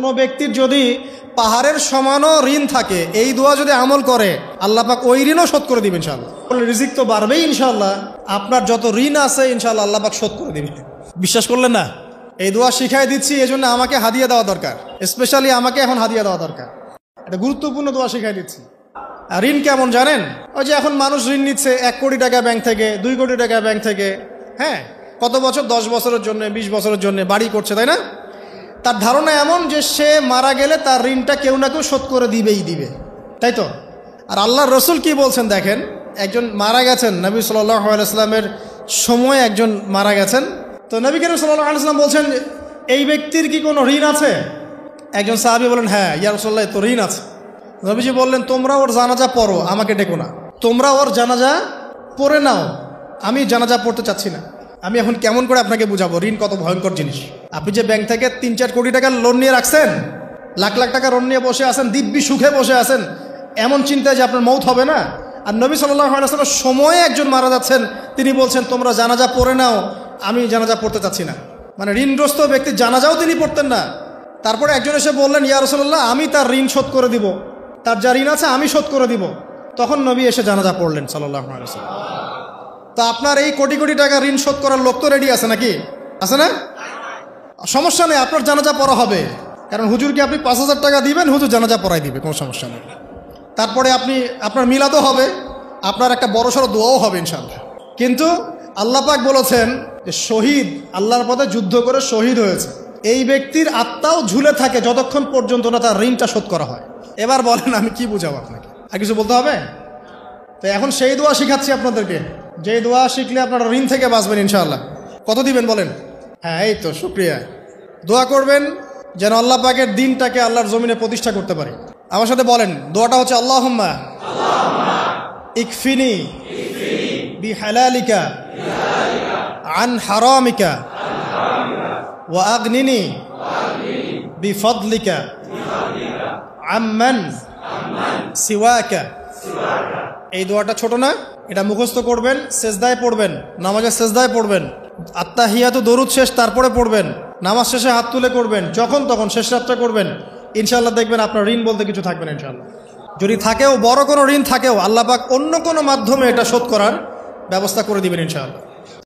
কোনো ব্যক্তির যদি পাহাড়ের সমানও ঋণ থাকে, এই দোয়া যদি আমল করে আল্লাহ পাক ওই ঋণও শোধ করে দিবেন ইনশাআল্লাহ। রিজিক তো বাড়বেই ইনশাআল্লাহ, আপনার যত ঋণ আছে ইনশাআল্লাহ আল্লাহ পাক শোধ করে দিবেন। বিশ্বাস করলেন না? এই দোয়া শিখাই দিচ্ছি, এই জন্য আমাকে হাদিয়া দেওয়া দরকার, স্পেশালি আমাকে এখন হাদিয়া দেওয়া দরকার। এটা গুরুত্বপূর্ণ দোয়া শিখাই দিচ্ছি। আর ঋণ কেমন জানেন? ওই যে এখন মানুষ ঋণ নিচ্ছে 1 কোটি টাকা ব্যাংক থেকে, 2 কোটি টাকা ব্যাংক থেকে, হ্যাঁ, কত বছর, 10 বছরের জন্য, 20 বছরের জন্য বাড়ি করছে, তাই না? তার ধারণা এমন যে সে মারা গেলে তার ঋণটা কেউ না কেউ শোধ করে দিবে, তাই তো? আর আল্লাহর রসুল কি বলছেন দেখেন, একজন মারা গেছেন, নবী সাল্লাল্লাহু আলাইহি ওয়াসাল্লামের সময় একজন মারা গেছেন। তো নবী করিম সাল্লাল্লাহু আলাইহি ওয়াসাল্লাম বলছেন, এই ব্যক্তির কি কোনো ঋণ আছে? একজন সাহাবী বলেন, হ্যাঁ ইয়া রাসূলুল্লাহ, তো ঋণ আছে। নবীজি বললেন, তোমরা ওর জানাজা পড়ো, আমাকে ডেকো না। তোমরা ওর জানাজা পড়ে নাও, আমি জানাজা পড়তে চাচ্ছি না। আমি এখন কেমন করে আপনাকে বুঝাবো ঋণ কত ভয়ঙ্কর জিনিস। আপনি যে ব্যাংক থেকে 3-4 কোটি টাকার লোন নিয়ে রাখছেন, লাখ লাখ টাকা লোন নিয়ে বসে আছেন, দিব্যি সুখে বসে আছেন, এমন চিন্তায় যে আপনার মৌত হবে না। আর নবী সাল্লাল্লাহু আলাইহি ওয়াসাল্লামের সময়ে একজন মারা যাচ্ছেন, তিনি বলছেন তোমরা জানাজা পড়ে নাও, আমি জানাজা পড়তে চাচ্ছি না। মানে ঋণগ্রস্ত ব্যক্তির জানাজাও তিনি পড়তেন না। তারপরে একজন এসে বললেন, ইয়া রাসূলুল্লাহ, আমি তার ঋণ শোধ করে দিব, তার যা ঋণ আছে আমি শোধ করে দিব। তখন নবী এসে জানাজা পড়লেন সাল্লাল্লাহু আলাইহি ওয়াসাল্লাম। তো আপনার এই কোটি কোটি টাকা ঋণ শোধ করার লোক তো রেডি আছে নাকি? আছে না? সমস্যা নেই, আপনার জানাজা পড়া হবে। কারণ হুজুরকে আপনি 5,000 টাকা দিবেন, হুজুর জানাজা পড়াই দিবে, কোনো সমস্যা নেই। তারপরে আপনার মিলাদও হবে, আপনার একটা বড়সড় দোয়াও হবে ইনশাআল্লাহ। কিন্তু আল্লাহ পাক বলেছেন যে শহীদ, আল্লাহর পথে যুদ্ধ করে শহীদ হয়েছে, এই ব্যক্তির আত্মাও ঝুলে থাকে যতক্ষণ পর্যন্ত না তার ঋণটা শোধ করা হয়। এবার বলেন আমি কি বুঝাবো আপনাকে? আর কিছু বলতে হবে? তো এখন সেই দোয়া শিখাচ্ছি আপনাদেরকে, যে দোয়া শিখলে আপনারা ঋণ থেকে বাঁচবেন ইনশাআল্লাহ। কত দিবেন বলেন? হ্যাঁ, এই তো, শুকরিয়া। দোয়া করবেন যেন আল্লাহ পাকের দিনটাকে আল্লাহর জমিনে প্রতিষ্ঠা করতে পারি। আমার সাথে বলেন, দোয়াটা হচ্ছে আল্লাহুম্মা ইকফিনি বিহালালিকা আন হারামিকা ওয়া আগনিনি বিফদলিকা আম্মান সিওয়াকা। এই দোয়াটা ছোট না, এটা মুখস্থ করবেন, সেজদায় পড়বেন, নামাজের সেজদায় পড়বেন, আত্তাহিয়াতু দরুদ শেষ তারপরে পড়বেন, নামাজ শেষে হাত তুলে করবেন, যখন তখন শেষ রাতটা করবেন। ইনশাআল্লাহ দেখবেন আপনার ঋণ বলতে কিছু থাকবে না ইনশাআল্লাহ। যদি থাকেও, বড় কোনো ঋণ থাকেও, আল্লাহ পাক অন্য কোনো মাধ্যমে এটা শোধ করার ব্যবস্থা করে দিবেন ইনশাআল্লাহ।